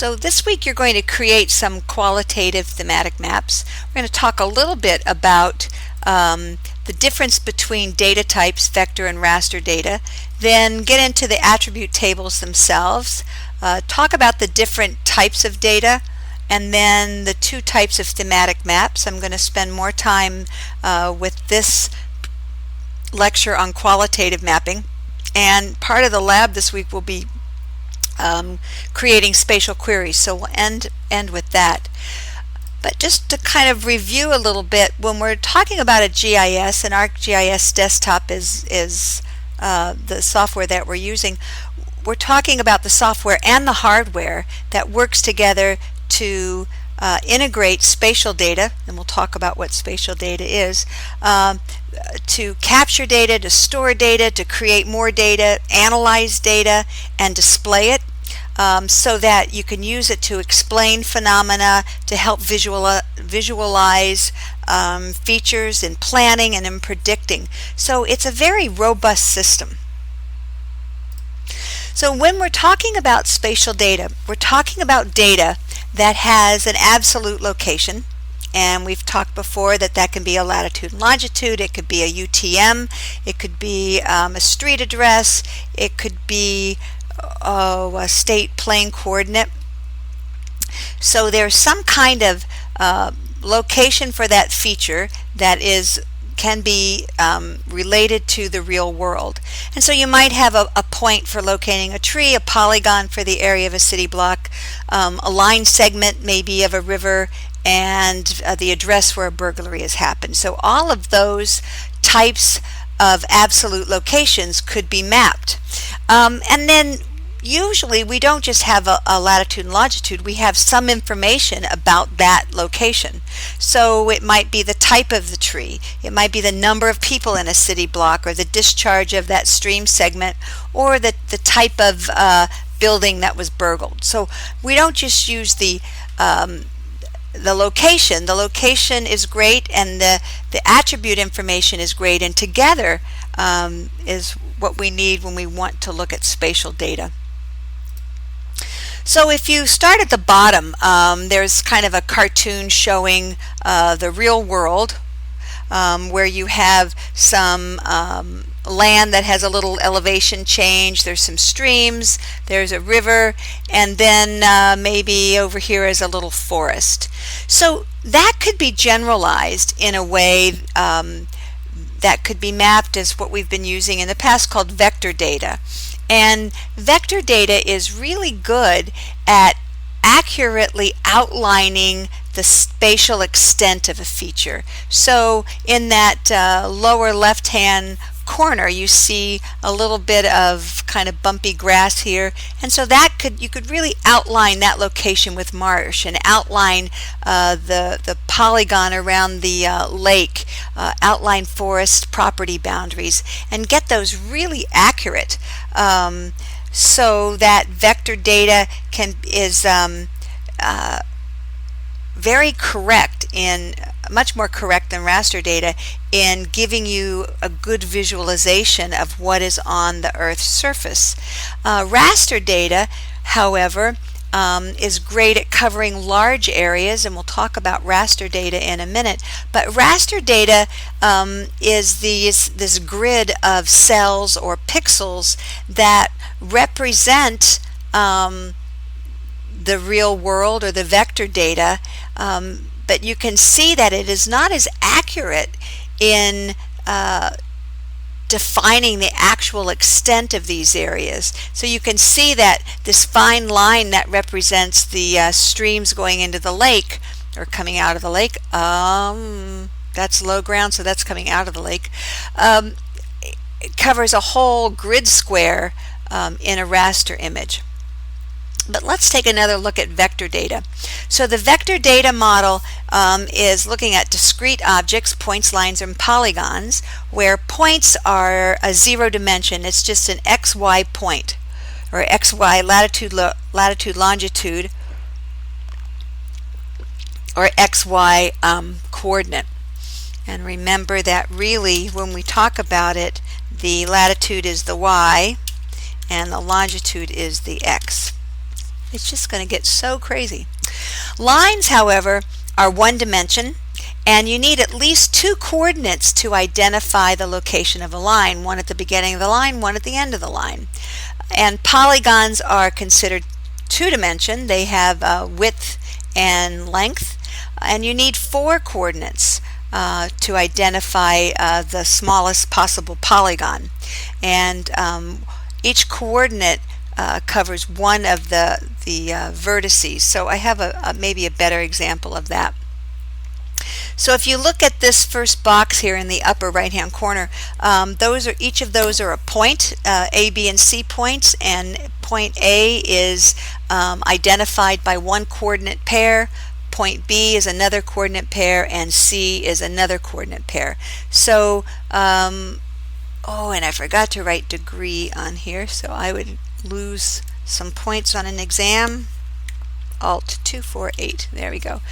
So this week you're going to create some qualitative thematic maps. We're going to talk a little bit about the difference between data types, vector and raster data, then get into the attribute tables themselves, talk about the different types of data, and then the two types of thematic maps. I'm going to spend more time with this lecture on qualitative mapping, and part of the lab this week will be creating spatial queries, so we'll end with that. But just to kind of review a little bit, when we're talking about a GIS, and ArcGIS Desktop is the software that we're using, we're talking about the software and the hardware that works together to integrate spatial data, and we'll talk about what spatial data is, to capture data, to store data, to create more data, analyze data, and display it so that you can use it to explain phenomena, to help visualize features in planning and in predicting. So it's a very robust system. So when we're talking about spatial data, we're talking about data that has an absolute location, and we've talked before that can be a latitude and longitude, it could be a UTM, it could be a street address, it could be a state plane coordinate. So there's some kind of location for that feature that can be related to the real world. And so you might have a point for locating a tree, a polygon for the area of a city block, a line segment maybe of a river, and the address where a burglary has happened. So all of those types of absolute locations could be mapped. And then usually we don't just have a latitude and longitude, we have some information about that location. So it might be the type of the tree, it might be the number of people in a city block, or the discharge of that stream segment, or the type of building that was burgled. So we don't just use the location. The location is great, and the attribute information is great, and together is what we need when we want to look at spatial data. So if you start at the bottom, there's kind of a cartoon showing the real world, where you have some land that has a little elevation change, there's some streams, there's a river, and then maybe over here is a little forest. So that could be generalized in a way that could be mapped as what we've been using in the past called vector data. And vector data is really good at accurately outlining the spatial extent of a feature. So in that lower left-hand corner you see a little bit of kind of bumpy grass here, and so you could really outline that location with marsh, and outline the polygon around the lake, outline forest property boundaries, and get those really accurate, so that vector data is very correct, much more correct than raster data, in giving you a good visualization of what is on the Earth's surface. Raster data, however, is great at covering large areas, and we'll talk about raster data in a minute. But raster data is this grid of cells or pixels that represent the real world or the vector data, but you can see that it is not as accurate in defining the actual extent of these areas. So you can see that this fine line that represents the streams going into the lake or coming out of the lake, that's low ground, so that's coming out of the lake, it covers a whole grid square in a raster image. But let's take another look at vector data. So the vector data model is looking at discrete objects, points, lines, and polygons, where points are a zero dimension. It's just an XY point, or XY latitude, longitude, or XY coordinate. And remember that really when we talk about it, the latitude is the Y and the longitude is the X. It's just going to get so crazy. Lines, however, are one dimension, and you need at least two coordinates to identify the location of a line, one at the beginning of the line, one at the end of the line. And polygons are considered two-dimension. They have width and length, and you need four coordinates to identify the smallest possible polygon. And each coordinate covers one of the vertices. So I have maybe a better example of that. So if you look at this first box here in the upper right hand corner, each of those are a point, A, B, and C points, and point A is identified by one coordinate pair, point B is another coordinate pair, and C is another coordinate pair. So oh, and I forgot to write degree on here, so I would lose some points on an exam. Alt 248, there we go.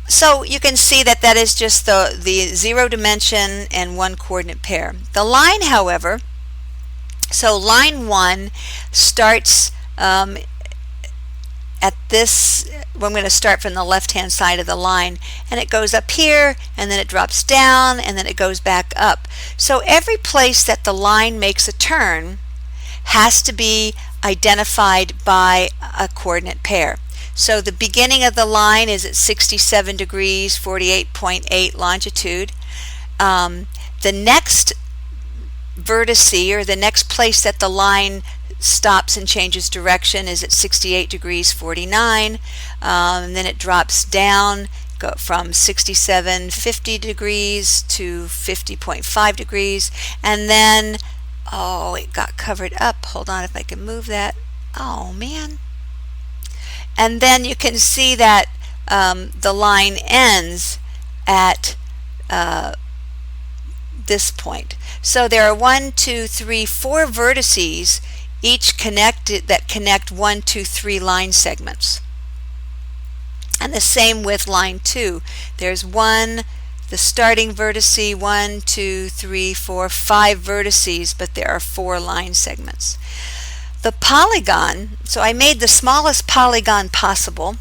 So you can see that that is just the zero dimension and one coordinate pair. The line, however, so line 1 starts at this, I'm going to start from the left hand side of the line, and it goes up here, and then it drops down, and then it goes back up. So every place that the line makes a turn has to be identified by a coordinate pair. So the beginning of the line is at 67 degrees, 48.8 longitude. The next vertice, or the next place that the line stops and changes direction, is at 68 degrees, 49. And then it drops down from 67, 50 degrees to 50.5 degrees. And then, oh, it got covered up. Hold on if I can move that. Oh, man. And then you can see that the line ends at this point. So there are 1, 2, 3, 4 vertices, each connected, that connect 1, 2, 3 line segments. And the same with line 2. There's the starting vertice, 1, 2, 3, 4, 5 vertices, but there are 4 line segments. The polygon, so I made the smallest polygon possible,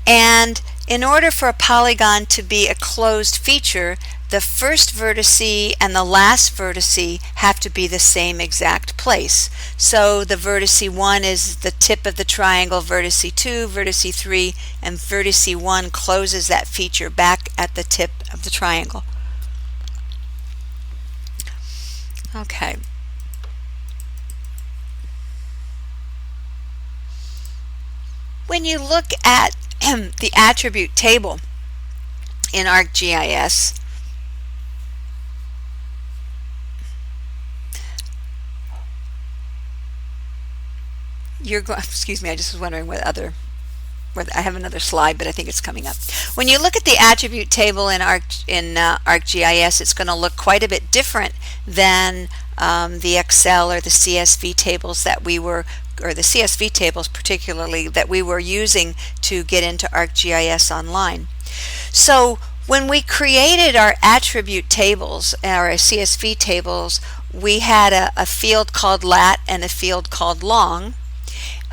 and in order for a polygon to be a closed feature, the first vertice and the last vertice have to be the same exact place. So the vertice 1 is the tip of the triangle, vertice 2, vertice 3, and vertice 1 closes that feature back at the tip of the triangle. Okay. When you look at the attribute table in ArcGIS, excuse me, I just was wondering what other, I have another slide, but I think it's coming up. When you look at the attribute table in ArcGIS, it's going to look quite a bit different than the Excel or the CSV tables that we were, or the CSV tables particularly, that we were using to get into ArcGIS Online. So when we created our attribute tables, our CSV tables, we had a field called lat and a field called long.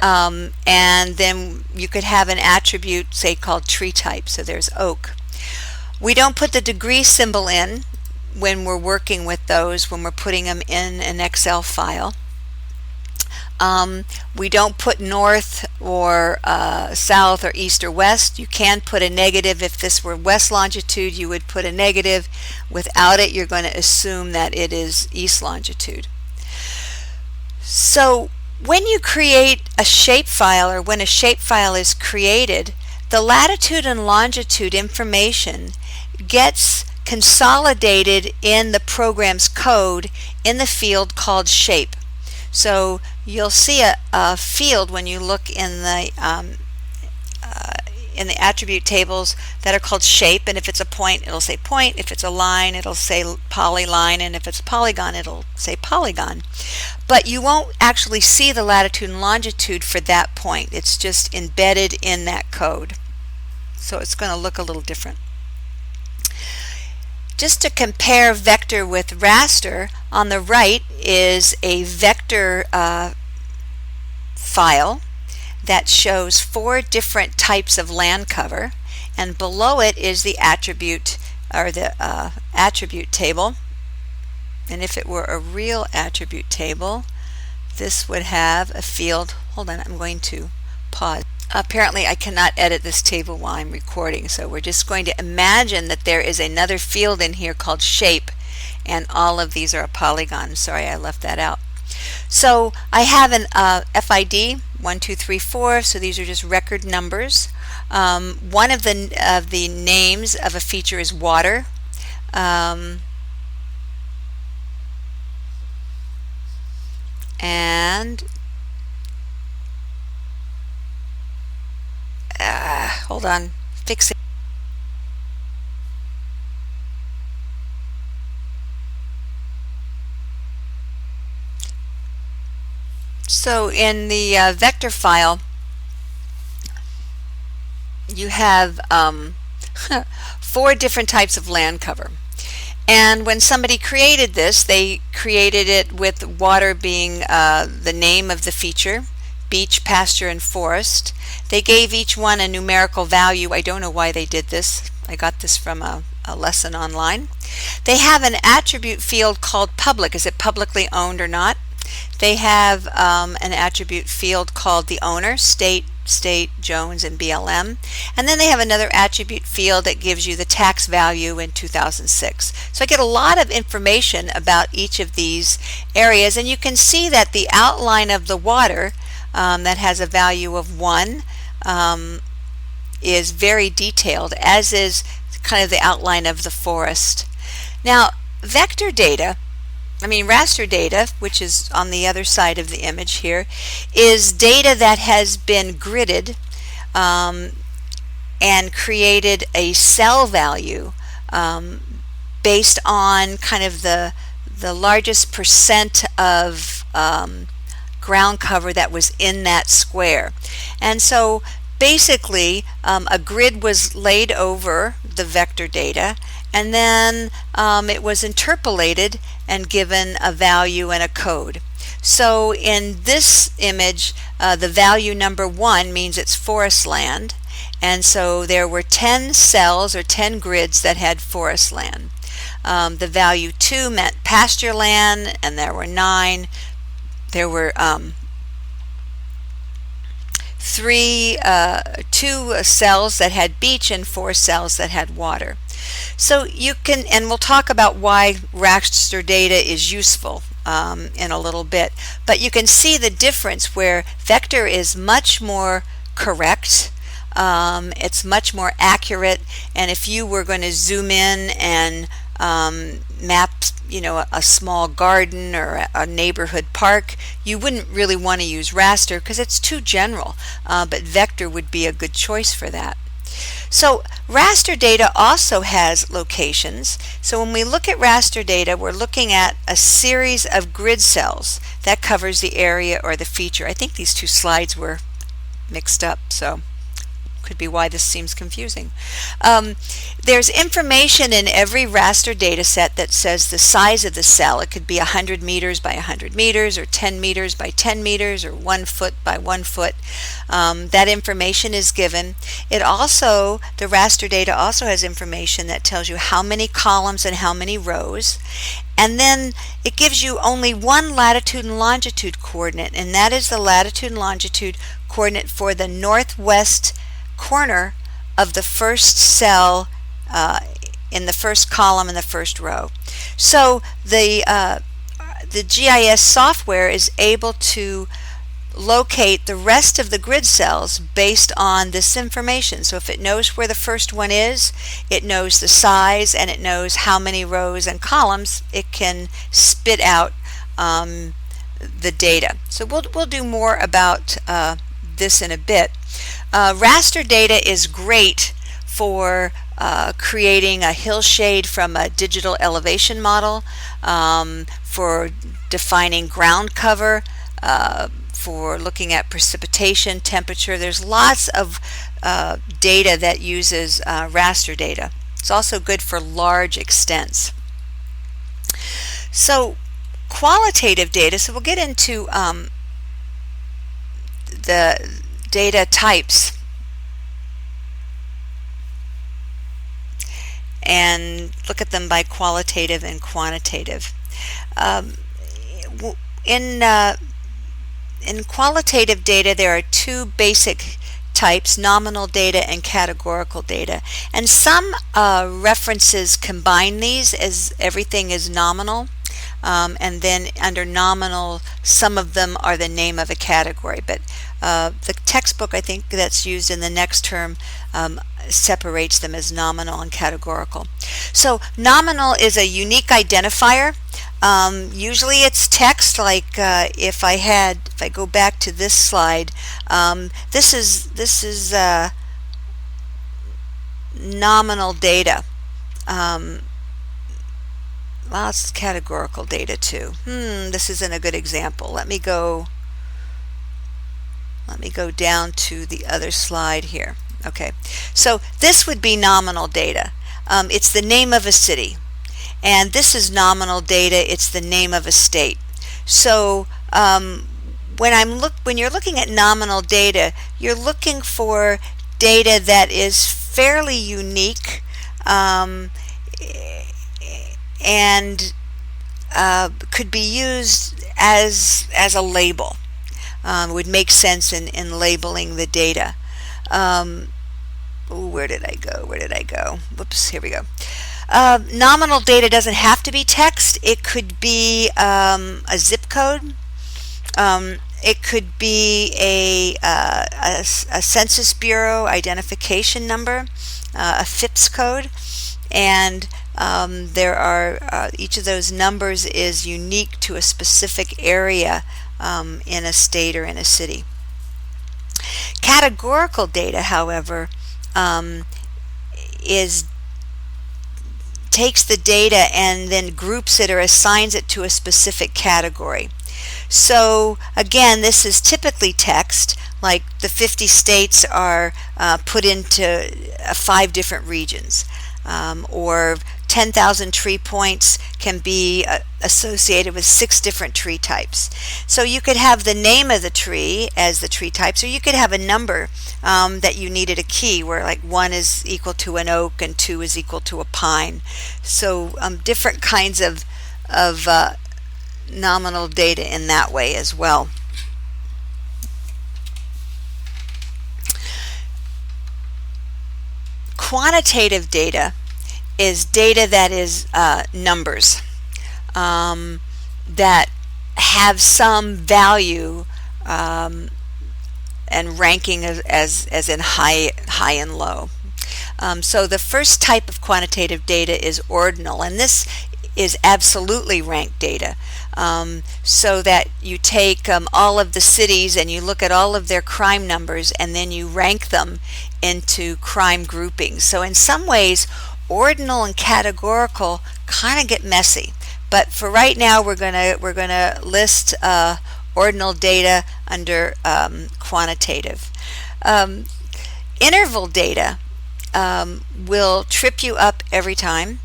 And then you could have an attribute, say, called tree type. So there's oak. We don't put the degree symbol in when we're working with those, when we're putting them in an Excel file. We don't put north or south or east or west. You can put a negative. If this were west longitude, you would put a negative. Without it, you're going to assume that it is east longitude. So when you create a shapefile, or when a shapefile is created, the latitude and longitude information gets consolidated in the program's code in the field called shape. So you'll see a field when you look in the attribute tables that are called shape, and if it's a point, it'll say point. If it's a line, it'll say polyline, and if it's a polygon, it'll say polygon. But you won't actually see the latitude and longitude for that point. It's just embedded in that code. So it's going to look a little different. Just to compare vector with raster, on the right is a vector file that shows 4 different types of land cover, and below it is the attribute or the attribute table. And if it were a real attribute table, this would have a field. Hold on, I'm going to pause. Apparently I cannot edit this table while I'm recording, so we're just going to imagine that there is another field in here called shape, and all of these are a polygon. Sorry, I left that out. So I have an FID 1, 2, 3, 4. So these are just record numbers. One of the names of a feature is water. And hold on, fix it. So in the vector file, you have 4 different types of land cover. And when somebody created this, they created it with water being the name of the feature, beach, pasture, and forest. They gave each one a numerical value. I don't know why they did this. I got this from a lesson online. They have an attribute field called public. Is it publicly owned or not? They have an attribute field called the owner, state, Jones, and BLM. And then they have another attribute field that gives you the tax value in 2006. So I get a lot of information about each of these areas, and you can see that the outline of the water that has a value of 1 is very detailed, as is kind of the outline of the forest. Now, vector data, raster data, which is on the other side of the image here, is data that has been gridded and created a cell value based on kind of the largest percent of ground cover that was in that square. And so basically a grid was laid over the vector data, and then it was interpolated and given a value and a code. So in this image, the value number 1 means it's forest land, and so there were 10 cells or 10 grids that had forest land. The value 2 meant pasture land, and there were 9. There were 2 cells that had beach and 4 cells that had water. So you can, and we'll talk about why raster data is useful in a little bit, but you can see the difference where vector is much more correct, it's much more accurate, and if you were going to zoom in and map a small garden or a neighborhood park, you wouldn't really want to use raster because it's too general, but vector would be a good choice for that. So raster data also has locations. So when we look at raster data, we're looking at a series of grid cells that covers the area or the feature. I think these 2 slides were mixed up, so could be why this seems confusing. There's information in every raster data set that says the size of the cell. It could be 100 meters by 100 meters, or 10 meters by 10 meters, or 1 foot by 1 foot. That information is given. It also, the raster data also has information that tells you how many columns and how many rows. And then it gives you only one latitude and longitude coordinate, and that is the latitude and longitude coordinate for the northwest corner of the first cell in the first column in the first row. So the GIS software is able to locate the rest of the grid cells based on this information. So if it knows where the first one is, it knows the size, and it knows how many rows and columns, it can spit out the data. So we'll do more about this in a bit. Raster data is great for creating a hillshade from a digital elevation model, for defining ground cover, for looking at precipitation, temperature. There's lots of data that uses raster data. It's also good for large extents. So qualitative data, so we'll get into data types and look at them by qualitative and quantitative. In qualitative data, there are two basic types, nominal data and categorical data. And some references combine these as everything is nominal. And then under nominal, some of them are the name of a category. But the textbook, I think, that's used in the next term separates them as nominal and categorical. So nominal is a unique identifier. Usually it's text, like if I go back to this slide, this is nominal data. Well, it's categorical data too. This isn't a good example. Let me go down to the other slide here. Okay, so this would be nominal data. It's the name of a city. And this is nominal data. It's the name of a state. So when you're looking at nominal data, you're looking for data that is fairly unique and could be used as a label. Would make sense in labeling the data. Where did I go? Whoops, here we go. Nominal data doesn't have to be text. It could be a zip code. It could be a Census Bureau identification number, a FIPS code, and there are each of those numbers is unique to a specific area in a state or in a city. Categorical data, however, takes the data and then groups it or assigns it to a specific category. So again, this is typically text, like the 50 states are put into 5 different regions, or 10,000 tree points can be associated with 6 different tree types. So you could have the name of the tree as the tree types, or you could have a number that you needed a key, where like 1 is equal to an oak and 2 is equal to a pine. So different kinds of nominal data in that way as well. Quantitative data is data that is numbers that have some value and ranking as in high and low. So the first type of quantitative data is ordinal, and this is absolutely ranked data. So that you take all of the cities and you look at all of their crime numbers and then you rank them into crime groupings. So in some ways, ordinal and categorical kind of get messy. But for right now, we're gonna list ordinal data under quantitative. Interval data will trip you up every time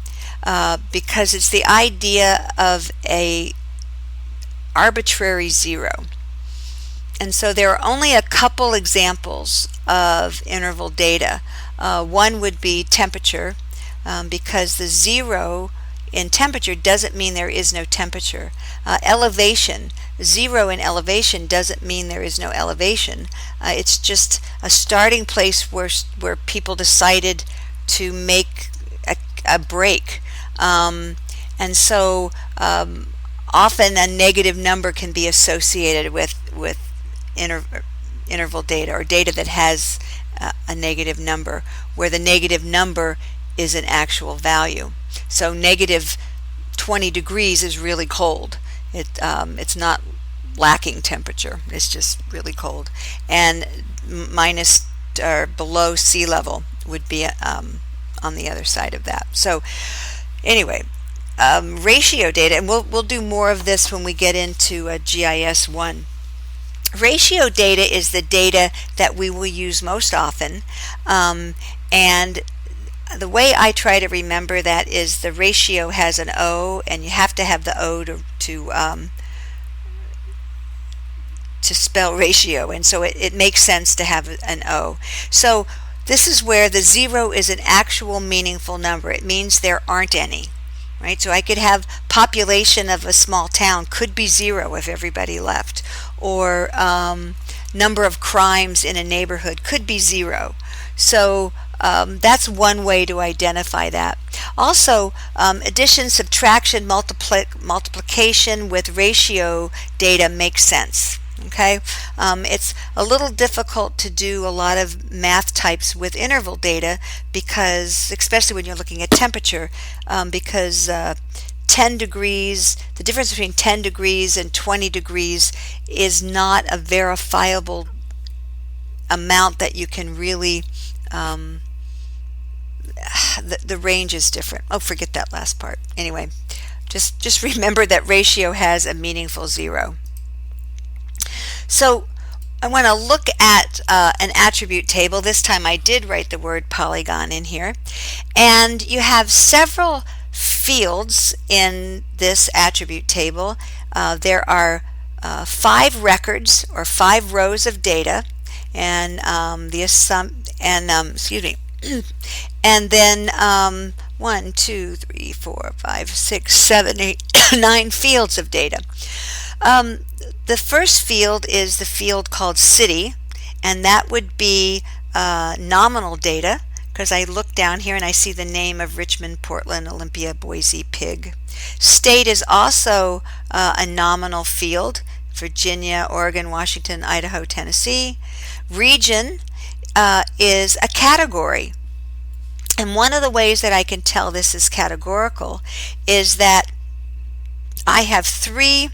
because it's the idea of a arbitrary zero. And so there are only a couple examples of interval data. One would be temperature, because the 0 in temperature doesn't mean there is no temperature. Elevation, 0 in elevation doesn't mean there is no elevation. It's just a starting place where people decided to make a break. And so often a negative number can be associated with interval data, or data that has a negative number, where the negative number is an actual value. So negative 20 degrees is really cold. It's not lacking temperature, it's just really cold. And minus or below sea level would be on the other side of that. So anyway, ratio data, and we'll do more of this when we get into GIS 1. Ratio data is the data that we will use most often, and the way I try to remember that is the ratio has an O, and you have to have the O to to spell ratio, and so it makes sense to have an O. So this is where the 0 is an actual meaningful number. It means there aren't any, right? So I could have population of a small town could be 0 if everybody left, or number of crimes in a neighborhood could be 0. So that's one way to identify that. Also, addition, subtraction, multiplication with ratio data makes sense. Okay, it's a little difficult to do a lot of math types with interval data because, especially when you're looking at temperature, because 10 degrees, the difference between 10 degrees and 20 degrees is not a verifiable amount that you can really, the range is different. Oh, forget that last part. Anyway, just remember that ratio has a meaningful 0. So I want to look at an attribute table. This time I did write the word polygon in here. And you have several fields in this attribute table. There are 5 records or 5 rows of data, and excuse me, and then 1, 2, 3, 4, 5, 6, 7, 8, 9 fields of data. The first field is the field called city, and that would be nominal data, because I look down here and I see the name of Richmond, Portland, Olympia, Boise, Pig. State is also a nominal field: Virginia, Oregon, Washington, Idaho, Tennessee. Region is a category. And one of the ways that I can tell this is categorical is that I have 3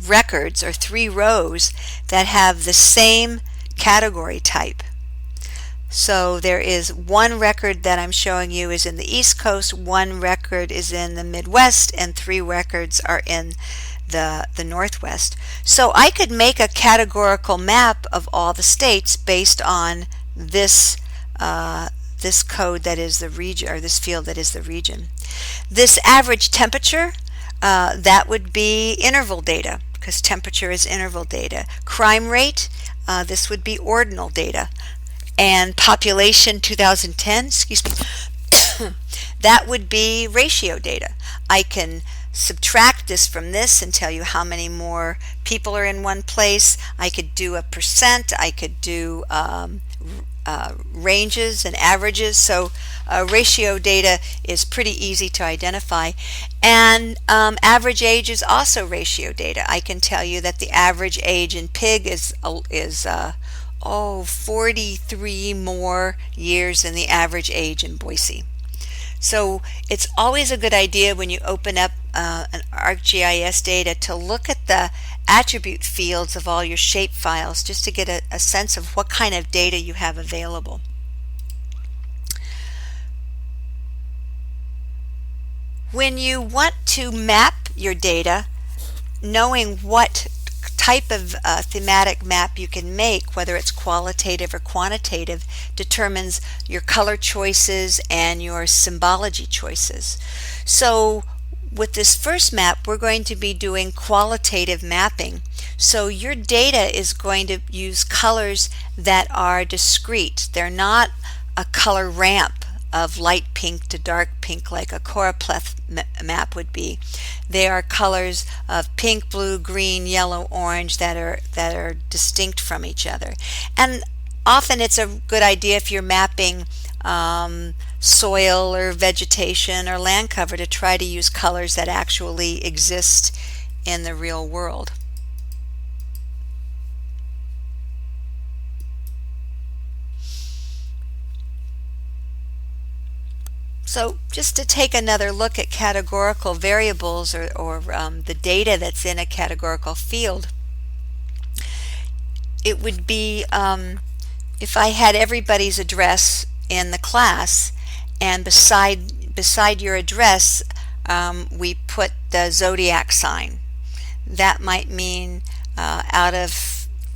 records or 3 rows that have the same category type. So there is 1 record that I'm showing you is in the East Coast, 1 record is in the Midwest, and 3 records are in the Northwest. So I could make a categorical map of all the states based on this this code that is the region, or this field that is the region. This average temperature, that would be interval data, because temperature is interval data. Crime rate, this would be ordinal data. And population 2010, excuse me, that would be ratio data. I can subtract this from this and tell you how many more people are in one place. I could do a percent. I could do ranges and averages. So ratio data is pretty easy to identify. And average age is also ratio data. I can tell you that the average age in Pig is 43 more years than the average age in Boise. So it's always a good idea when you open up an ArcGIS data to look at the attribute fields of all your shape files, just to get a sense of what kind of data you have available. When you want to map your data, knowing what type of thematic map you can make, whether it's qualitative or quantitative, determines your color choices and your symbology choices. So with this first map, we're going to be doing qualitative mapping. So your data is going to use colors that are discrete. They're not a color ramp of light pink to dark pink like a choropleth map would be. They are colors of pink, blue, green, yellow, orange that are distinct from each other. And often it's a good idea if you're mapping soil or vegetation or land cover to try to use colors that actually exist in the real world. So just to take another look at categorical variables or the data that's in a categorical field, it would be if I had everybody's address in the class, and beside your address we put the zodiac sign. That might mean out of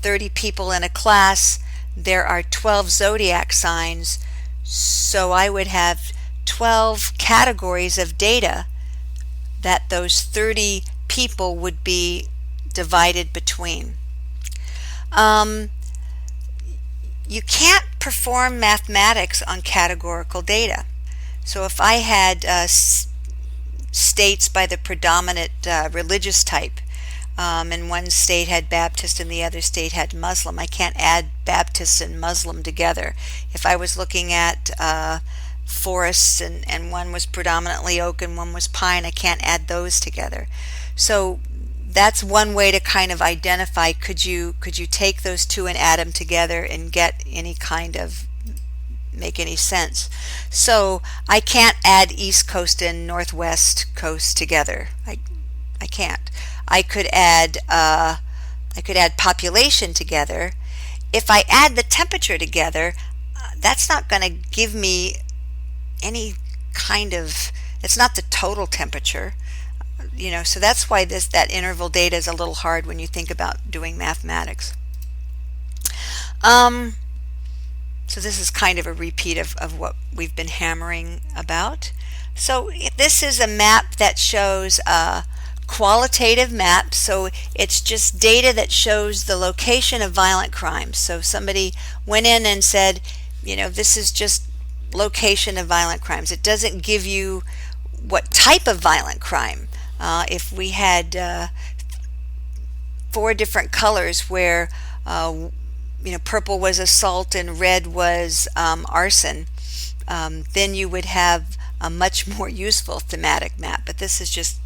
30 people in a class there are 12 zodiac signs, so I would have 12 categories of data that those 30 people would be divided between. Um, you can't perform mathematics on categorical data. So if I had states by the predominant religious type, and one state had Baptist and the other state had Muslim, I can't add Baptist and Muslim together. If I was looking at forests and one was predominantly oak and one was pine, I can't add those together. So that's one way to kind of identify, could you take those two and add them together and get any kind of, make any sense. So I can't add East Coast and Northwest Coast together. I can't. I could add population together. If I add the temperature together, that's not going to give me any kind of, it's not the total temperature, so that's why that interval data is a little hard when you think about doing mathematics. So this is kind of a repeat of what we've been hammering about. So this is a map that shows qualitative map. So it's just data that shows the location of violent crimes. So somebody went in and said, this is just location of violent crimes. It doesn't give you what type of violent crime. If we had 4 different colors where purple was assault and red was arson, then you would have a much more useful thematic map. But this is just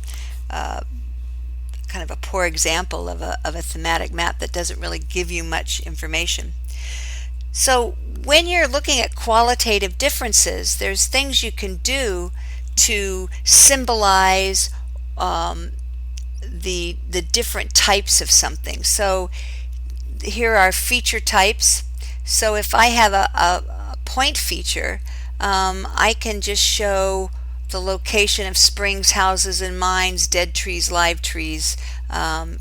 kind of a poor example of a thematic map that doesn't really give you much information. So when you're looking at qualitative differences, there's things you can do to symbolize the different types of something. So here are feature types. So if I have a point feature, I can just show the location of springs, houses, and mines, dead trees, live trees,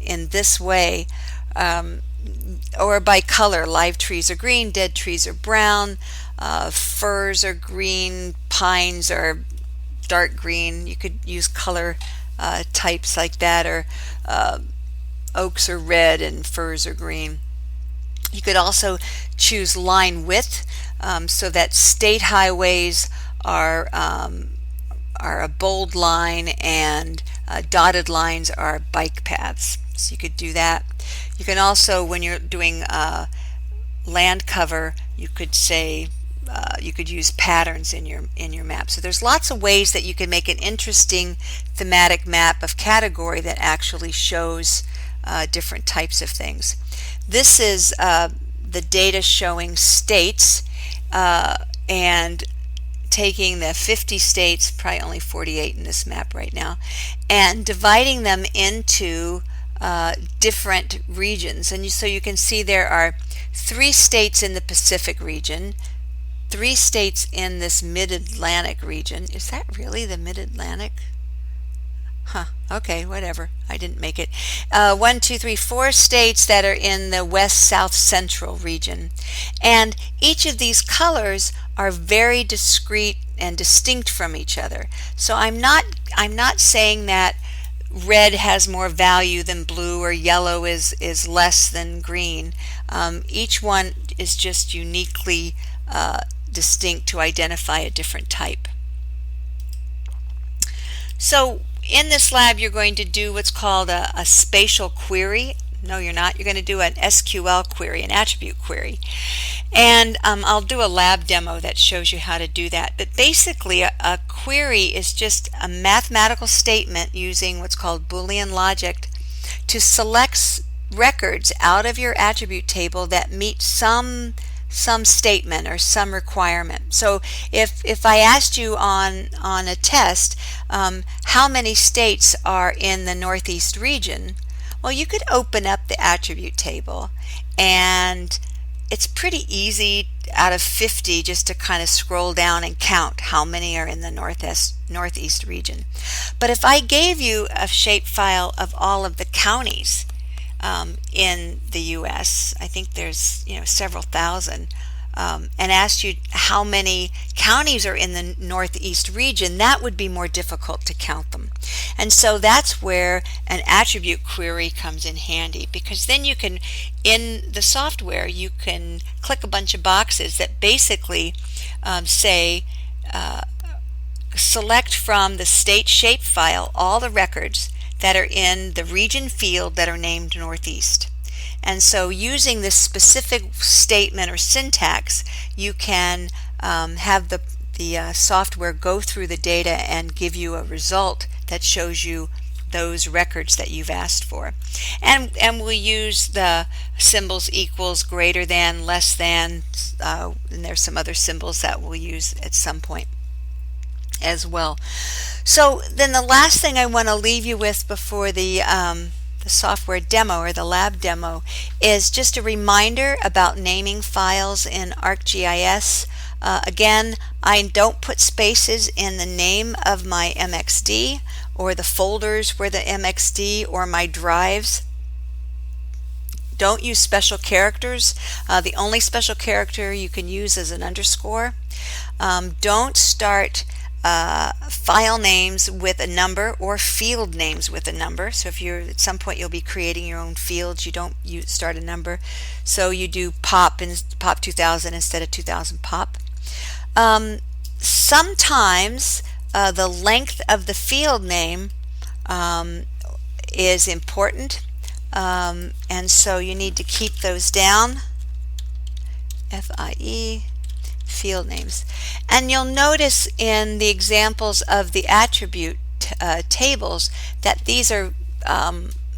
in this way, or by color. Live trees are green, dead trees are brown, firs are green, pines are dark green. You could use color types like that, or oaks are red and firs are green. You could also choose line width, so that state highways are a bold line and dotted lines are bike paths. So you could do that. You can also, when you're doing land cover, you could say you could use patterns in your map. So there's lots of ways that you can make an interesting thematic map of category that actually shows different types of things. This is the data showing states, and taking the 50 states, probably only 48 in this map right now, and dividing them into different regions. And so you can see there are 3 states in the Pacific region, 3 states in this Mid-Atlantic region. Is that really the Mid-Atlantic? Huh, okay, whatever. I didn't make it. 1, 2, 3, 4 states that are in the West, South, Central region. And each of these colors are very discrete and distinct from each other. So I'm not saying that red has more value than blue or yellow is less than green. Each one is just uniquely distinct to identify a different type. So in this lab, you're going to do what's called a spatial query. No, you're not. You're going to do an SQL query, an attribute query. And I'll do a lab demo that shows you how to do that. But basically, a query is just a mathematical statement using what's called Boolean logic to select records out of your attribute table that meet some statement or some requirement. So if I asked you on a test how many states are in the Northeast region, well, you could open up the attribute table, and it's pretty easy out of 50 just to kind of scroll down and count how many are in the Northeast region. But if I gave you a shapefile of all of the counties in the U.S., I think there's several thousand, and asked you how many counties are in the Northeast region, that would be more difficult to count them. And so that's where an attribute query comes in handy, because then you can, in the software, you can click a bunch of boxes that basically say, select from the state shapefile all the records that are in the region field that are named Northeast. And so using this specific statement or syntax, you can have the software go through the data and give you a result that shows you those records that you've asked for. And we'll use the symbols equals, greater than, less than, and there's some other symbols that we'll use at some point as well. So then the last thing I want to leave you with before the software demo or the lab demo is just a reminder about naming files in ArcGIS. Again, I don't put spaces in the name of my MXD or the folders where the MXD or my drives. Don't use special characters. The only special character you can use is an underscore. Don't start file names with a number or field names with a number. So if you're at some point you'll be creating your own fields, you don't start a number. So you do pop 2000 instead of 2000 pop. Sometimes the length of the field name is important, and so you need to keep those down. FIE field names. And you'll notice in the examples of the attribute tables that these are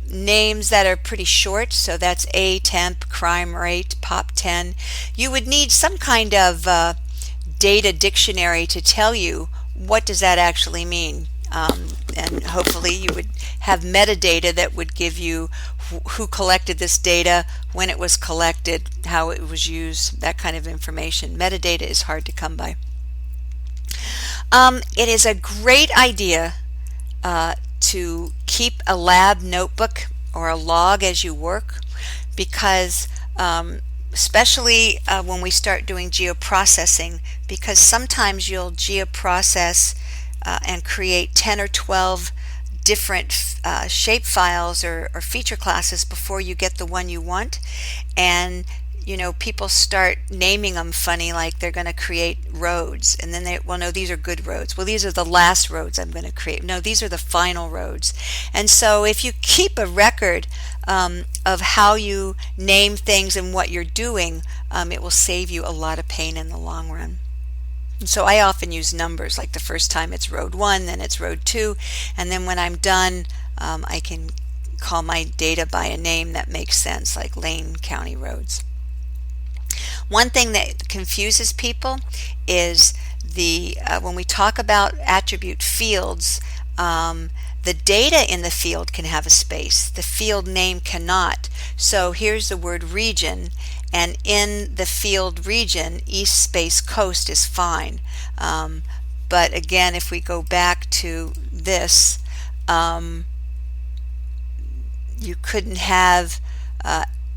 names that are pretty short. So that's A temp, crime rate, pop 10. You would need some kind of data dictionary to tell you what does that actually mean. And hopefully you would have metadata that would give you who collected this data, when it was collected, how it was used, that kind of information. Metadata is hard to come by. It is a great idea to keep a lab notebook or a log as you work, because especially when we start doing geoprocessing, because sometimes you'll geoprocess and create 10 or 12 different shape files or feature classes before you get the one you want. And you know, people start naming them funny, like they're going to create roads, and then well, no, these are good roads. Well, these are the last roads I'm going to create. No, these are the final roads. And so if you keep a record of how you name things and what you're doing, it will save you a lot of pain in the long run. And so I often use numbers, like the first time it's road 1, then it's road 2, and then when I'm done, I can call my data by a name that makes sense, like Lane County roads. One thing that confuses people is when we talk about attribute fields, the data in the field can have a space. The field name cannot. So here's the word region, and in the field region, east space coast is fine. But again, if we go back to this, you couldn't have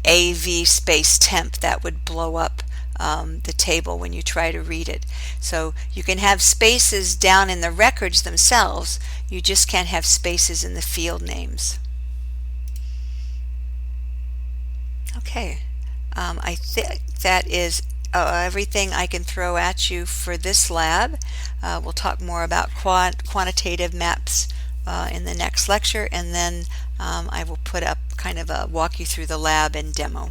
AV space temp. That would blow up the table when you try to read it. So you can have spaces down in the records themselves, you just can't have spaces in the field names. Okay, I think that is everything I can throw at you for this lab. We'll talk more about quantitative maps in the next lecture, and then I will put up kind of a walk you through the lab and demo.